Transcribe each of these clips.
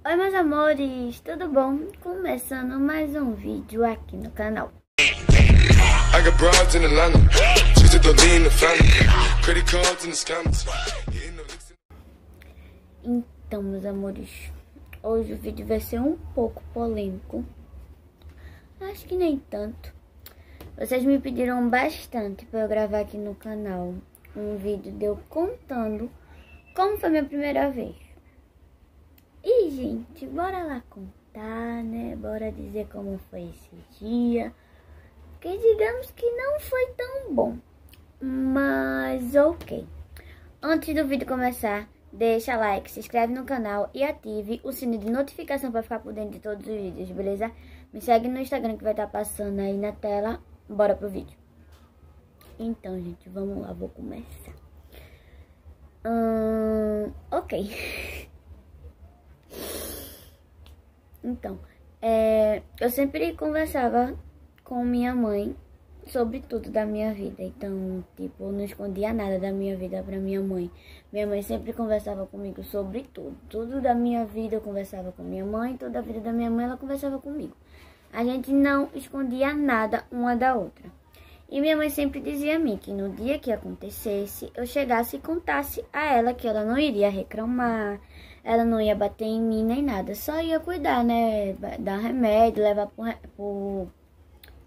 Oi meus amores, tudo bom? Começando mais um vídeo aqui no canal. Então meus amores, hoje o vídeo vai ser um pouco polêmico. Acho que nem tanto. Vocês me pediram bastante para eu gravar aqui no canal um vídeo de eu contando como foi minha primeira vez. E, gente, bora lá contar, né? Bora dizer como foi esse dia. Que digamos que não foi tão bom. Mas, ok. Antes do vídeo começar, deixa like, se inscreve no canal e ative o sininho de notificação para ficar por dentro de todos os vídeos, beleza? Me segue no Instagram que vai estar passando aí na tela. Bora pro vídeo. Então, gente, vamos lá, vou começar. Ok. Então, eu sempre conversava com minha mãe sobre tudo da minha vida. Então, tipo, eu não escondia nada da minha vida pra minha mãe. Minha mãe sempre conversava comigo sobre tudo. Tudo da minha vida eu conversava com minha mãe, toda a vida da minha mãe ela conversava comigo. A gente não escondia nada uma da outra. E minha mãe sempre dizia a mim que no dia que acontecesse, eu chegasse e contasse a ela que ela não iria reclamar, ela não ia bater em mim nem nada, só ia cuidar, né, dar remédio, levar pro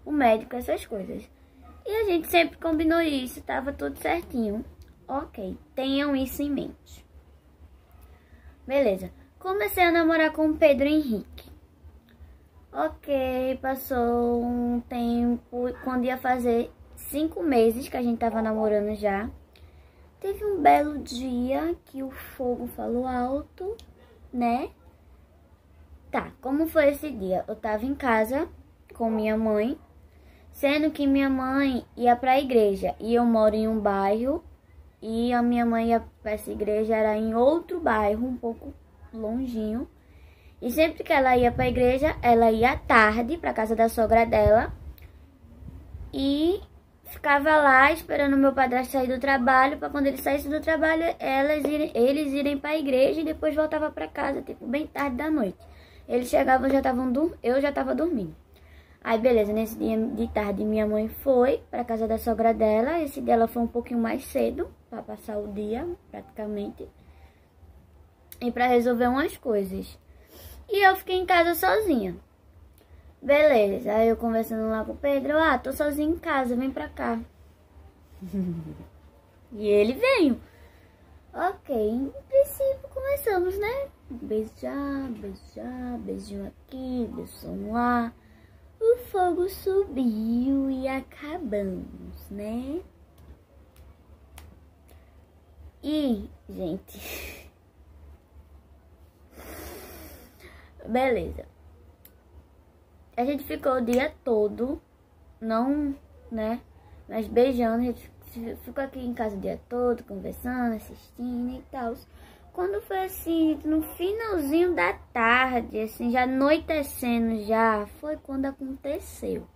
médico, essas coisas. E a gente sempre combinou isso, tava tudo certinho. Ok, tenham isso em mente. Beleza, comecei a namorar com o Pedro Henrique. Ok, passou um tempo, quando ia fazer 5 meses que a gente tava namorando já. Teve um belo dia que o fogo falou alto, né? Tá, como foi esse dia? Eu tava em casa com minha mãe, sendo que minha mãe ia pra igreja. E eu moro em um bairro e a minha mãe ia pra essa igreja, era em outro bairro, um pouco longinho. E sempre que ela ia pra igreja, ela ia à tarde pra casa da sogra dela e ficava lá esperando meu padrasto sair do trabalho, para quando ele saísse do trabalho, eles irem para a igreja e depois voltava para casa, tipo, bem tarde da noite. Eles chegavam, eu já tava dormindo. Aí, beleza, nesse dia de tarde, minha mãe foi para casa da sogra dela. Esse dia ela foi um pouquinho mais cedo, para passar o dia, praticamente, e para resolver umas coisas. E eu fiquei em casa sozinha. Beleza, aí eu conversando lá com o Pedro, tô sozinho em casa, vem pra cá. E ele veio. Ok, em princípio começamos, né? Beijar, beijar, beijinho aqui, beijinho lá. O fogo subiu e acabamos, né? E, gente... Beleza. A gente ficou o dia todo, não, né, mas beijando, a gente ficou aqui em casa o dia todo, conversando, assistindo e tal. Quando foi assim, no finalzinho da tarde, assim, já anoitecendo já, foi quando aconteceu.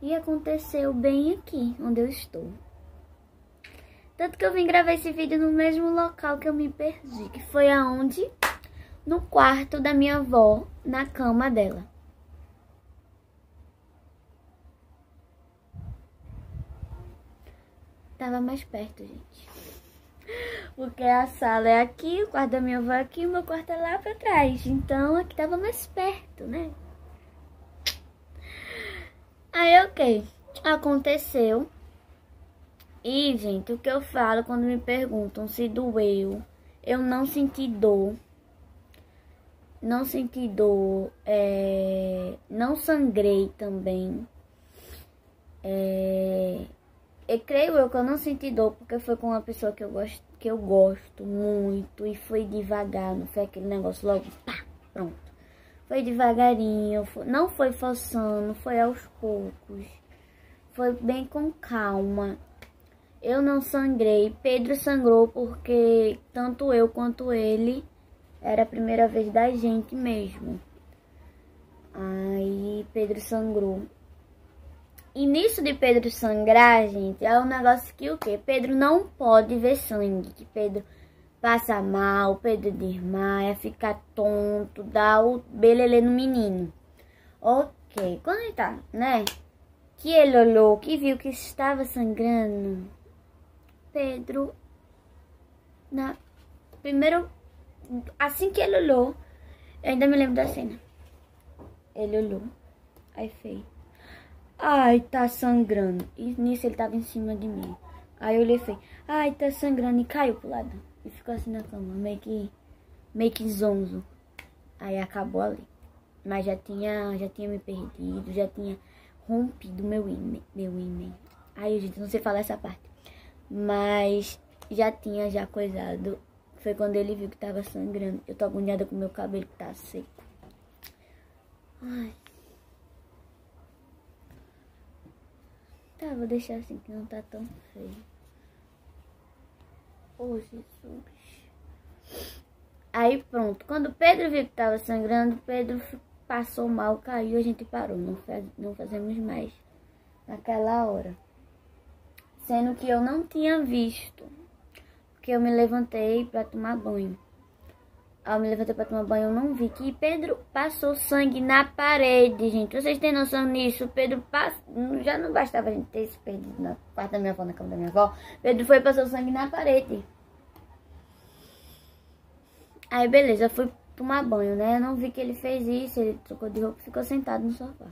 E aconteceu bem aqui, onde eu estou. Tanto que eu vim gravar esse vídeo no mesmo local que eu me perdi, que foi aonde? No quarto da minha avó, na cama dela. Tava mais perto, gente. Porque a sala é aqui, o quarto da minha avó é aqui, o meu quarto é lá pra trás. Então, aqui tava mais perto, né? Aí, ok. Aconteceu. E, gente, o que eu falo quando me perguntam se doeu, eu não senti dor. Não senti dor. Não sangrei também. Eu creio que eu não senti dor porque foi com uma pessoa que eu gosto muito e foi devagar, não foi aquele negócio logo, pá, pronto. Foi devagarinho, não foi forçando, foi aos poucos, foi bem com calma. Eu não sangrei, Pedro sangrou porque tanto eu quanto ele era a primeira vez da gente mesmo. Aí Pedro sangrou. E nisso de Pedro sangrar, gente, é um negócio que o quê? Pedro não pode ver sangue. Que Pedro passa mal, Pedro desmaia, fica tonto, dá o belelê no menino. Ok, quando ele tá, né? Que ele olhou, que viu que estava sangrando, Pedro, primeiro, assim que ele olhou, eu ainda me lembro da cena. Ele olhou, aí fez, ai, tá sangrando. E nisso ele tava em cima de mim. Aí eu olhei e falei, ai, tá sangrando, e caiu pro lado. E ficou assim na cama, meio que zonzo. Aí acabou ali. Mas já tinha me perdido, já tinha rompido meu ímã. Aí, gente, não sei falar essa parte. Mas já tinha coisado. Foi quando ele viu que tava sangrando. Eu tô agoniada com meu cabelo que tá seco. Ai. Tá, vou deixar assim que não tá tão feio. Oh, Jesus. Aí pronto. Quando Pedro viu que tava sangrando, Pedro passou mal, caiu, a gente parou. Não fazemos mais naquela hora. Sendo que eu não tinha visto. Porque eu me levantei pra tomar banho. Ao me levantei pra tomar banho, eu não vi que Pedro passou sangue na parede, gente. Vocês têm noção nisso? Pedro já não bastava a gente ter se perdido na parte da minha avó, na cama da minha avó. Pedro foi e passou sangue na parede. Aí, beleza, eu fui tomar banho, né? Eu não vi que ele fez isso, ele trocou de roupa e ficou sentado no sofá.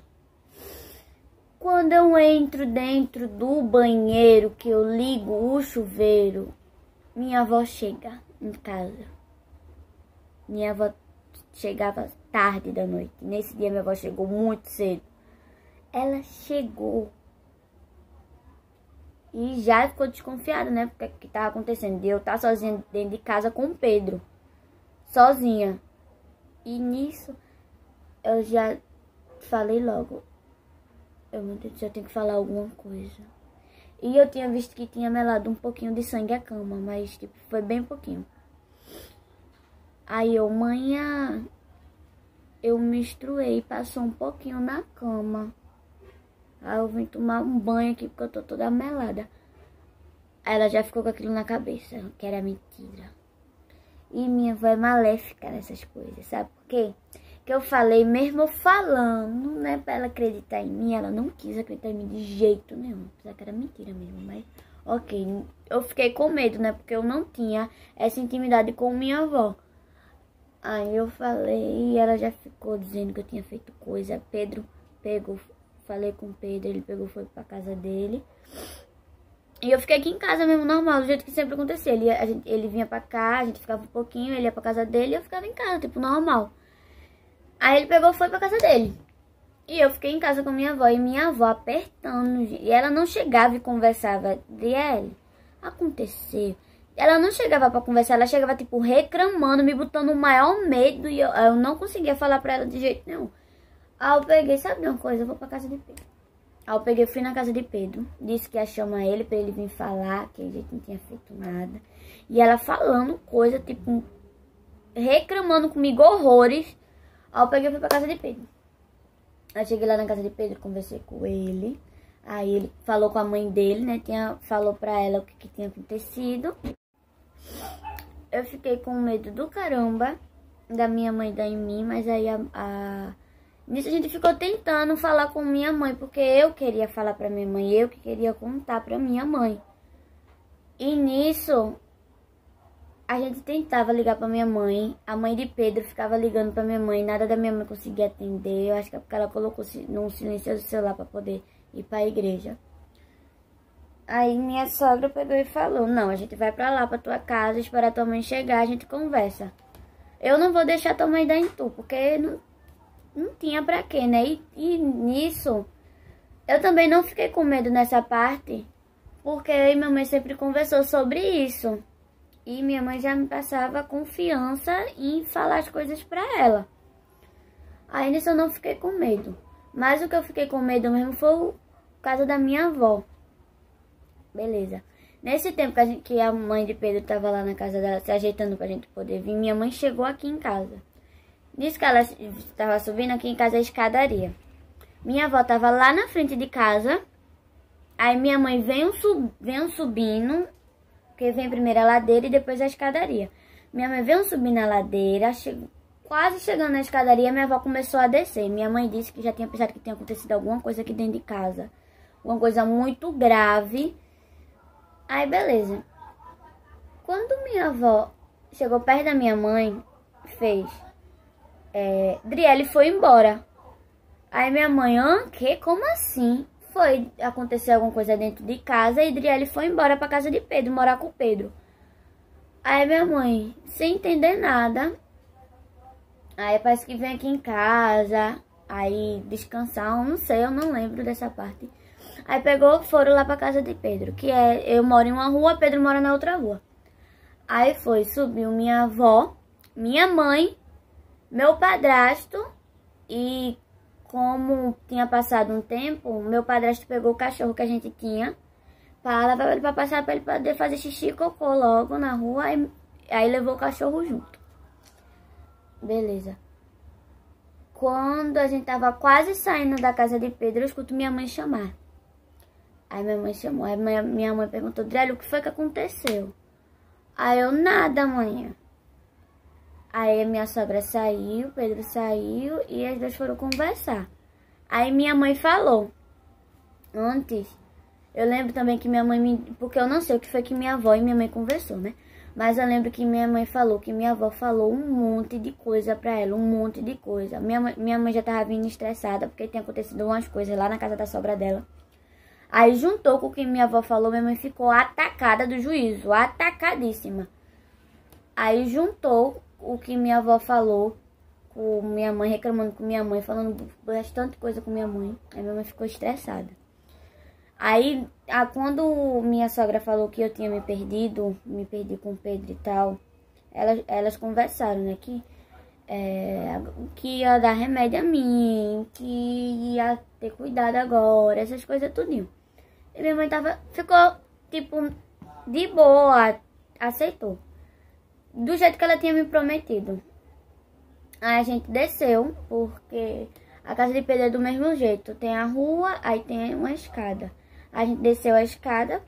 Quando eu entro dentro do banheiro, que eu ligo o chuveiro, minha avó chega em casa. Minha avó chegava tarde da noite. Nesse dia minha avó chegou muito cedo. Ela chegou e já ficou desconfiada, né? Porque o que tava acontecendo? De eu estar sozinha dentro de casa com o Pedro. Sozinha. E nisso eu já falei logo. Meu Deus, eu tenho que falar alguma coisa. E eu tinha visto que tinha melado um pouquinho de sangue à cama, mas tipo, foi bem pouquinho. Aí manhã, eu menstruei, passou um pouquinho na cama. Aí eu vim tomar um banho aqui, porque eu tô toda melada. Aí ela já ficou com aquilo na cabeça, que era mentira. E minha avó é maléfica nessas coisas, sabe por quê? Que eu falei, mesmo falando, né, pra ela acreditar em mim, ela não quis acreditar em mim de jeito nenhum. Apesar que era mentira mesmo, mas ok. Eu fiquei com medo, né, porque eu não tinha essa intimidade com minha avó. Aí eu falei, e ela já ficou dizendo que eu tinha feito coisa. Pedro pegou, falei com o Pedro, ele pegou, foi pra casa dele. E eu fiquei aqui em casa mesmo, normal, do jeito que sempre acontecia. Ele vinha pra cá, a gente ficava um pouquinho, ele ia pra casa dele e eu ficava em casa, tipo, normal. Aí ele pegou, foi pra casa dele. E eu fiquei em casa com minha avó, e minha avó apertando. E ela não chegava e conversava. Diele, aconteceu. Ela não chegava pra conversar, ela chegava, tipo, reclamando, me botando o maior medo. E eu não conseguia falar pra ela de jeito nenhum. Aí eu peguei, sabe de uma coisa? Eu vou pra casa de Pedro. Aí eu peguei, fui na casa de Pedro. Disse que ia chamar ele pra ele vir falar, que a gente não tinha feito nada. E ela falando coisa, tipo, reclamando comigo horrores. Aí eu peguei e fui pra casa de Pedro. Aí cheguei lá na casa de Pedro, conversei com ele. Aí ele falou com a mãe dele, né? Falou pra ela o que tinha acontecido. Eu fiquei com medo do caramba da minha mãe dar em mim, mas aí nisso a gente ficou tentando falar com minha mãe, porque eu queria falar pra minha mãe, eu que queria contar pra minha mãe. E nisso a gente tentava ligar pra minha mãe, a mãe de Pedro ficava ligando pra minha mãe, nada da minha mãe conseguia atender. Eu acho que é porque ela colocou num silencioso celular pra poder ir pra igreja. Aí minha sogra pegou e falou, não, a gente vai pra lá, pra tua casa, esperar tua mãe chegar, a gente conversa. Eu não vou deixar tua mãe dar em tu, porque não tinha pra quê, né? E nisso, eu também não fiquei com medo nessa parte, porque eu e minha mãe sempre conversou sobre isso. E minha mãe já me passava confiança em falar as coisas pra ela. Aí nisso eu não fiquei com medo. Mas o que eu fiquei com medo mesmo foi o caso da minha avó. Beleza. Nesse tempo que a mãe de Pedro tava lá na casa dela se ajeitando pra gente poder vir, minha mãe chegou aqui em casa. Disse que ela estava subindo aqui em casa a escadaria. Minha avó tava lá na frente de casa. Aí minha mãe veio subindo, porque vem primeiro a ladeira e depois a escadaria. Minha mãe veio subir na ladeira, quase chegando na escadaria, minha avó começou a descer. Minha mãe disse que já tinha pensado que tinha acontecido alguma coisa aqui dentro de casa. Uma coisa muito grave. Aí, beleza. Quando minha avó chegou perto da minha mãe, fez... Driele foi embora. Aí minha mãe, que? Como assim? Foi acontecer alguma coisa dentro de casa e Driele foi embora pra casa de Pedro, morar com o Pedro. Aí minha mãe, sem entender nada, aí parece que vem aqui em casa, aí descansar, eu não sei, eu não lembro dessa parte. Aí foram lá pra casa de Pedro, que eu moro em uma rua, Pedro mora na outra rua. Aí subiu minha avó, minha mãe, meu padrasto, e como tinha passado um tempo, meu padrasto pegou o cachorro que a gente tinha, para levar ele pra passar, pra ele poder fazer xixi e cocô logo na rua, aí levou o cachorro junto. Beleza. Quando a gente tava quase saindo da casa de Pedro, eu escuto minha mãe chamar. Aí minha mãe chamou, aí minha mãe perguntou, Driele, o que foi que aconteceu? Aí eu, nada, mãe. Aí minha sogra saiu, Pedro saiu e as duas foram conversar. Aí minha mãe falou, antes, eu lembro também que minha mãe porque eu não sei o que foi que minha avó e minha mãe conversou, né? Mas eu lembro que minha mãe falou, que minha avó falou um monte de coisa pra ela, um monte de coisa. Minha mãe já tava vindo estressada, porque tinha acontecido umas coisas lá na casa da sogra dela. Aí juntou com o que minha avó falou, minha mãe ficou atacada do juízo, atacadíssima. Aí juntou o que minha avó falou com minha mãe, reclamando com minha mãe, falando bastante coisa com minha mãe. Aí minha mãe ficou estressada. Aí, quando minha sogra falou que eu tinha me perdi com o Pedro e tal, elas conversaram, né, que ia dar remédio a mim, que ia ter cuidado agora, essas coisas tudinho. E minha mãe ficou, tipo, de boa, aceitou. Do jeito que ela tinha me prometido. Aí a gente desceu, porque a casa de Pedro é do mesmo jeito. Tem a rua, aí tem uma escada. A gente desceu a escada.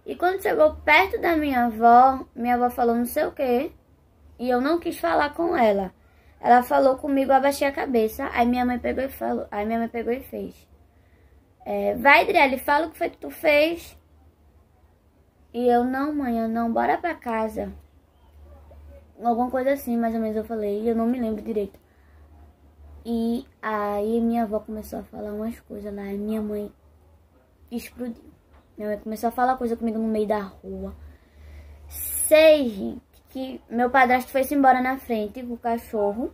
E quando chegou perto da minha avó falou não sei o quê. E eu não quis falar com ela. Ela falou comigo, eu abaixei a cabeça. Aí minha mãe pegou e falou. Aí minha mãe pegou e fez. Vai, Driele, fala o que foi que tu fez. E eu, não, mãe, eu não, bora pra casa. Alguma coisa assim, mais ou menos eu falei. E eu não me lembro direito. E aí minha avó começou a falar umas coisas lá. E minha mãe explodiu. Minha mãe começou a falar coisa comigo no meio da rua. Sei, gente, que meu padrasto foi-se embora na frente com o cachorro.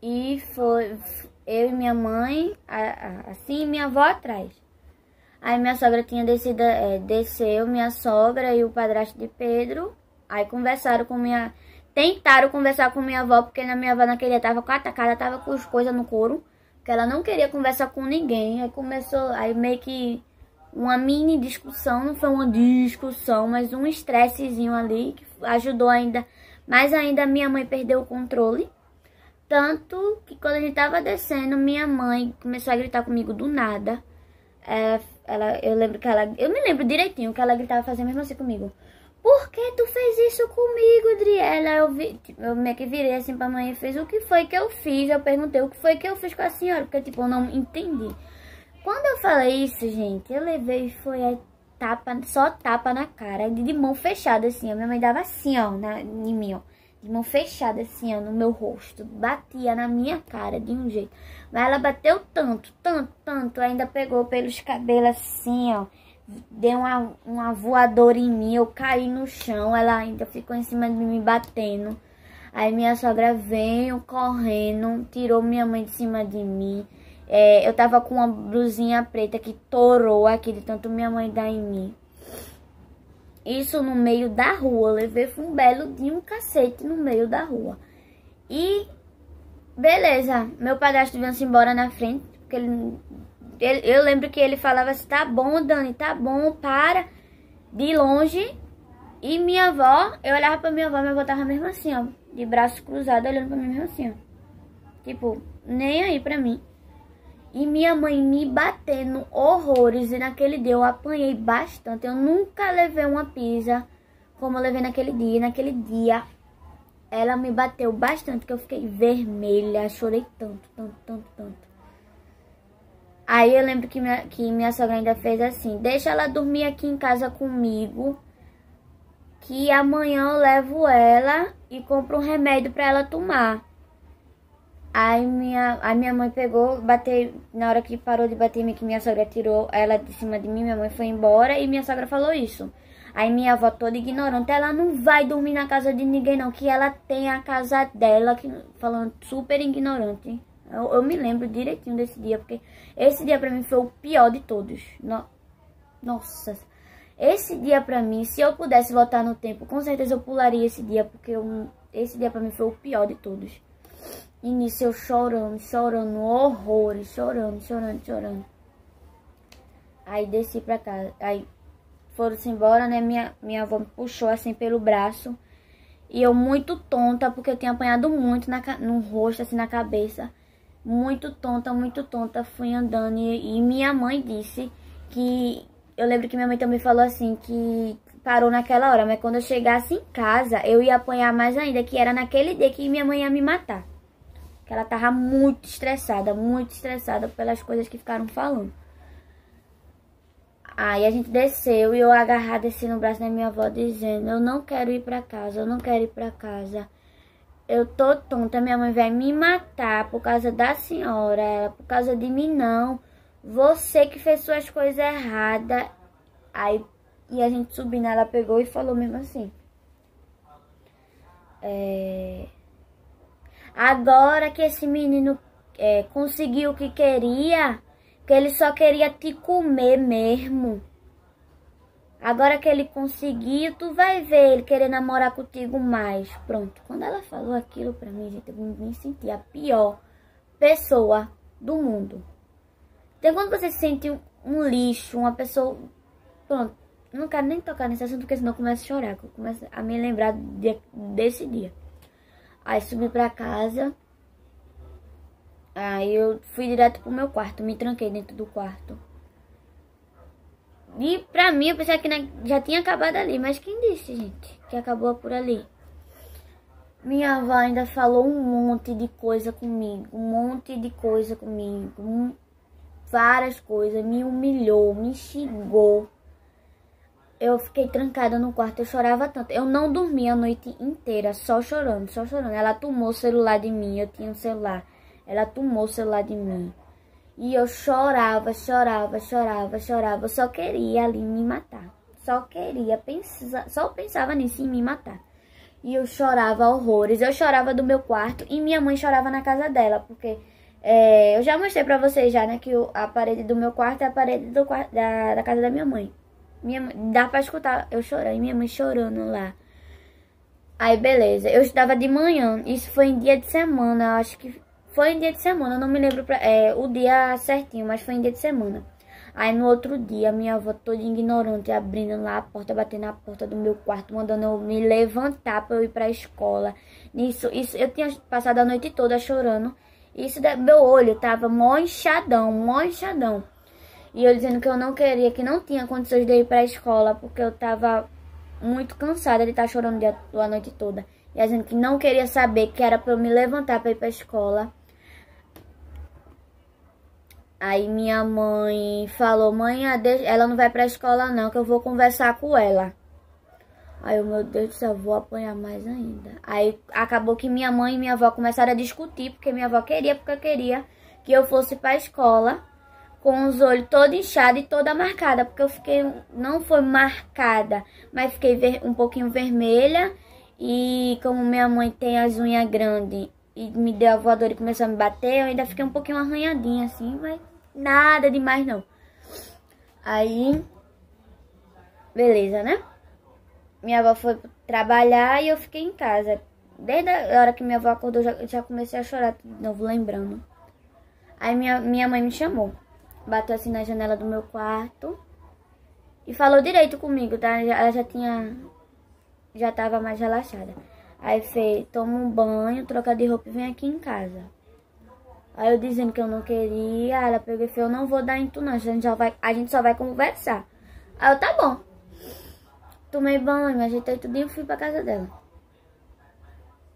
E foi eu e minha mãe, assim, e minha avó atrás. Aí minha sogra tinha descido, desceu minha sogra e o padrasto de Pedro. Aí tentaram conversar com minha avó, porque minha avó naquele dia tava com a atacada, tava com as coisas no couro. Porque ela não queria conversar com ninguém. Aí começou, aí meio que uma mini discussão, não foi uma discussão, mas um estressezinho ali, que ajudou ainda, mais ainda minha mãe perdeu o controle. Tanto que quando a gente tava descendo, minha mãe começou a gritar comigo do nada. Eu me lembro direitinho que ela gritava, fazendo mesmo assim comigo. Por que tu fez isso comigo, Driele? Eu meio que virei assim pra mãe e fez, o que foi que eu fiz? Eu perguntei, o que foi que eu fiz com a senhora? Porque, tipo, eu não entendi. Quando eu falei isso, gente, eu levei, só tapa na cara, de mão fechada, assim. A minha mãe dava assim, ó, em mim, ó. De mão fechada, assim, ó, no meu rosto. Batia na minha cara de um jeito. Mas ela bateu tanto, ainda pegou pelos cabelos assim, ó. Deu uma voadora em mim, eu caí no chão, ela ainda ficou em cima de mim batendo. Aí minha sogra veio correndo, tirou minha mãe de cima de mim. Eu tava com uma blusinha preta que torou aqui de tanto minha mãe dar em mim. Isso no meio da rua, eu levei um belo de um cacete no meio da rua. E beleza, meu padrasto veio-se embora na frente, porque eu lembro que ele falava assim, tá bom, Dani, tá bom, para, de longe. E minha avó, eu olhava pra minha avó tava mesmo assim, ó, de braço cruzado, olhando pra mim mesmo assim, ó. Tipo, nem aí pra mim. E minha mãe me batendo horrores, e naquele dia eu apanhei bastante. Eu nunca levei uma pisa como eu levei naquele dia. Naquele dia, ela me bateu bastante, que eu fiquei vermelha, chorei tanto, tanto, tanto, tanto. Aí eu lembro que minha sogra ainda fez assim: deixa ela dormir aqui em casa comigo, que amanhã eu levo ela e compro um remédio pra ela tomar. Aí minha mãe pegou, bateu, na hora que parou de bater, que minha sogra tirou ela de cima de mim, minha mãe foi embora e minha sogra falou isso. Aí minha avó toda ignorante: ela não vai dormir na casa de ninguém não, que ela tem a casa dela, falando super ignorante. Eu me lembro direitinho desse dia, porque esse dia pra mim foi o pior de todos. Nossa, esse dia pra mim, se eu pudesse voltar no tempo, com certeza eu pularia esse dia, porque esse dia pra mim foi o pior de todos. E nisso eu chorando, horrores, chorando. Aí desci pra casa, aí foram-se embora, né? Minha avó me puxou assim pelo braço. E eu muito tonta, porque eu tinha apanhado muito no rosto, assim, na cabeça. Muito tonta, fui andando. E minha mãe disse que... Eu lembro que minha mãe também falou assim, que parou naquela hora. Mas quando eu chegasse em casa, eu ia apanhar mais ainda, que era naquele dia que minha mãe ia me matar. Que ela tava muito estressada pelas coisas que ficaram falando. Aí a gente desceu e eu agarrada assim no braço da minha avó, dizendo: eu não quero ir pra casa, eu não quero ir pra casa. Eu tô tonta, minha mãe vai me matar por causa da senhora, por causa de mim não. Você que fez suas coisas erradas. Aí, e a gente subindo, ela pegou e falou mesmo assim: agora que esse menino conseguiu o que queria, que ele só queria te comer mesmo. Agora que ele conseguiu, tu vai ver ele querer namorar contigo mais. Pronto. Quando ela falou aquilo pra mim, gente, eu me senti a pior pessoa do mundo. Então quando você se sente um lixo, uma pessoa... Pronto. Não quero nem tocar nesse assunto, porque senão eu começo a chorar. Eu começo a me lembrar desse dia. Aí subi pra casa. Aí eu fui direto pro meu quarto. Me tranquei dentro do quarto. E pra mim, eu pensei que já tinha acabado ali. Mas quem disse, gente, que acabou por ali? Minha avó ainda falou um monte de coisa comigo. Várias coisas. Me humilhou, me xingou. Eu fiquei trancada no quarto, eu chorava tanto. Eu não dormia a noite inteira, só chorando. Ela tomou o celular de mim, eu tinha um celular. Ela tomou o celular de mim. E eu chorava. Eu só queria ali me matar. Só pensava nisso, em me matar. E eu chorava horrores. Eu chorava do meu quarto e minha mãe chorava na casa dela. Porque eu já mostrei pra vocês já, né, que a parede do meu quarto é a parede da casa da minha mãe. Dá pra escutar eu chorando, minha mãe chorando lá. Aí beleza, eu estudava de manhã. Isso foi em dia de semana, eu acho que foi em dia de semana. Eu não me lembro o dia certinho, mas foi em dia de semana. Aí no outro dia, minha avó toda ignorante, abrindo lá a porta, batendo na porta do meu quarto, mandando eu me levantar pra eu ir pra escola. Isso, eu tinha passado a noite toda chorando. Isso, meu olho tava mó inchadão. E eu dizendo que eu não queria, que não tinha condições de ir pra escola, porque eu tava muito cansada de estar chorando a noite toda. E dizendo que não queria saber, que era pra eu me levantar pra ir pra escola. Aí minha mãe falou: mãe, ela não vai pra escola não, que eu vou conversar com ela. Aí eu, meu Deus do céu, vou apanhar mais ainda. Aí acabou que minha mãe e minha avó começaram a discutir, porque minha avó queria que eu fosse pra escola com os olhos todos inchados e toda marcada, porque eu fiquei, não foi marcada, mas fiquei um pouquinho vermelha. E como minha mãe tem as unhas grandes e me deu a voadora e começou a me bater, eu ainda fiquei um pouquinho arranhadinha assim, mas nada demais não. Aí, beleza, né? Minha avó foi trabalhar e eu fiquei em casa. Desde a hora que minha avó acordou, já comecei a chorar de novo, lembrando. Aí minha mãe me chamou. Bateu assim na janela do meu quarto e falou direito comigo, tá? Ela já tava mais relaxada. Aí fez: toma um banho, troca de roupa e vem aqui em casa. Aí eu dizendo que eu não queria, ela pegou e fez: eu não vou dar em tu não, a gente só vai conversar. Aí eu, tá bom. tomei banho, me ajeitei tudinho e fui pra casa dela.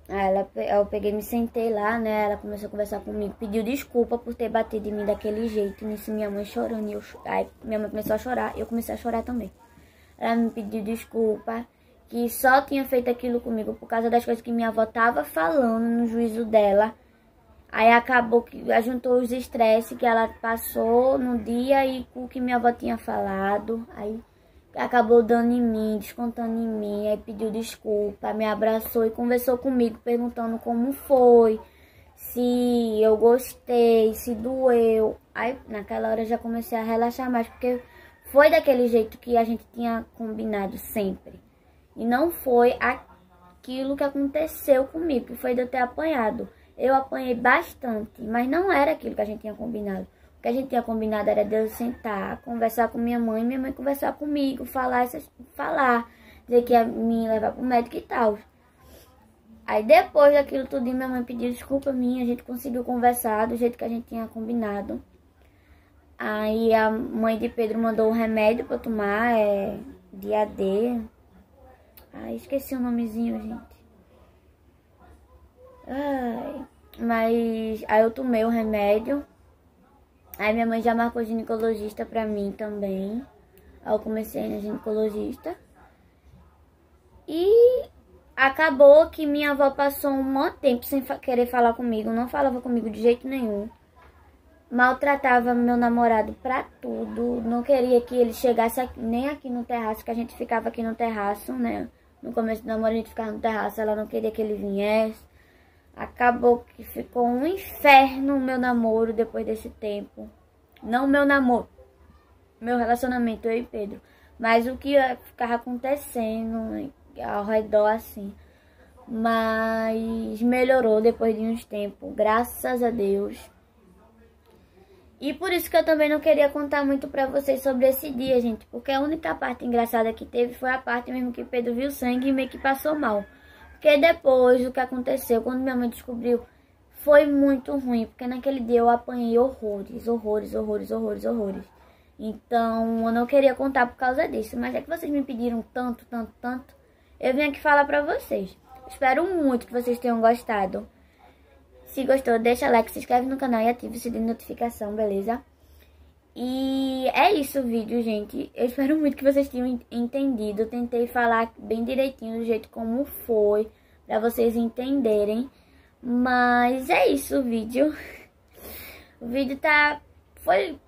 Aí eu peguei, me sentei lá, né? Ela começou a conversar comigo, pediu desculpa por ter batido em mim daquele jeito. Nisso minha mãe chorando, aí minha mãe começou a chorar e eu comecei a chorar também. Ela me pediu desculpa, que só tinha feito aquilo comigo por causa das coisas que minha avó tava falando no juízo dela. Aí acabou que juntou os estresses que ela passou no dia e com o que minha avó tinha falado. Aí acabou dando em mim, descontando em mim, aí pediu desculpa, me abraçou e conversou comigo, perguntando como foi, se eu gostei, se doeu. Aí naquela hora eu já comecei a relaxar mais, porque foi daquele jeito que a gente tinha combinado sempre. E não foi aquilo que aconteceu comigo, que foi de eu ter apanhado. Eu apanhei bastante, mas não era aquilo que a gente tinha combinado. O que a gente tinha combinado era de eu sentar, conversar com minha mãe conversar comigo, falar, dizer que ia me levar pro médico e tal. Aí depois daquilo tudo, minha mãe pediu desculpa a mim, a gente conseguiu conversar do jeito que a gente tinha combinado. Aí a mãe de Pedro mandou um remédio pra eu tomar, Diadê. Ai, esqueci o nomezinho, gente. Ai, mas aí eu tomei o remédio. Aí minha mãe já marcou ginecologista pra mim também. Aí eu comecei na ginecologista. E acabou que minha avó passou um monte de tempo sem querer falar comigo. Não falava comigo de jeito nenhum. Maltratava meu namorado pra tudo. Não queria que ele chegasse aqui, nem aqui no terraço, que a gente ficava aqui no terraço, né? No começo do namoro a gente ficava no terraço. Ela não queria que ele viesse. Acabou que ficou um inferno o meu namoro depois desse tempo. Não o meu namoro, meu relacionamento, eu e Pedro. Mas o que ficava acontecendo ao redor assim. Mas melhorou depois de uns tempos, graças a Deus. E por isso que eu também não queria contar muito pra vocês sobre esse dia, gente. Porque a única parte engraçada que teve foi a parte mesmo que Pedro viu sangue e meio que passou mal. Porque depois do que aconteceu, quando minha mãe descobriu, foi muito ruim. Porque naquele dia eu apanhei horrores, horrores, horrores, horrores, horrores. Então eu não queria contar por causa disso. Mas é que vocês me pediram tanto, tanto, tanto. Eu vim aqui falar pra vocês. Espero muito que vocês tenham gostado. Se gostou, deixa like, se inscreve no canal e ativa o sininho de notificação, beleza? E é isso o vídeo, gente. Eu espero muito que vocês tenham entendido. Eu tentei falar bem direitinho do jeito como foi, pra vocês entenderem. Mas é isso o vídeo. O vídeo foi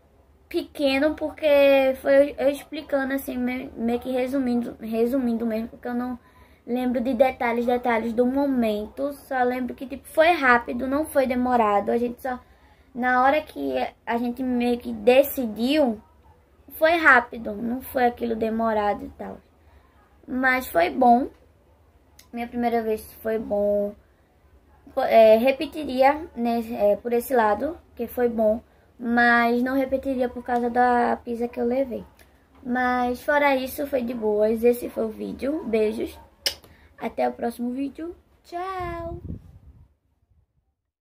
pequeno porque foi eu explicando assim, meio que resumindo mesmo, porque eu não lembro de detalhes do momento. Só lembro que tipo foi rápido, não foi demorado. A gente só... Na hora que a gente meio que decidiu, foi rápido, não foi aquilo demorado e tal. Mas foi bom. Minha primeira vez foi bom. Repetiria por esse lado, que foi bom. Mas não repetiria por causa da pizza que eu levei. Mas fora isso, foi de boas. Esse foi o vídeo. Beijos. Até o próximo vídeo. Tchau!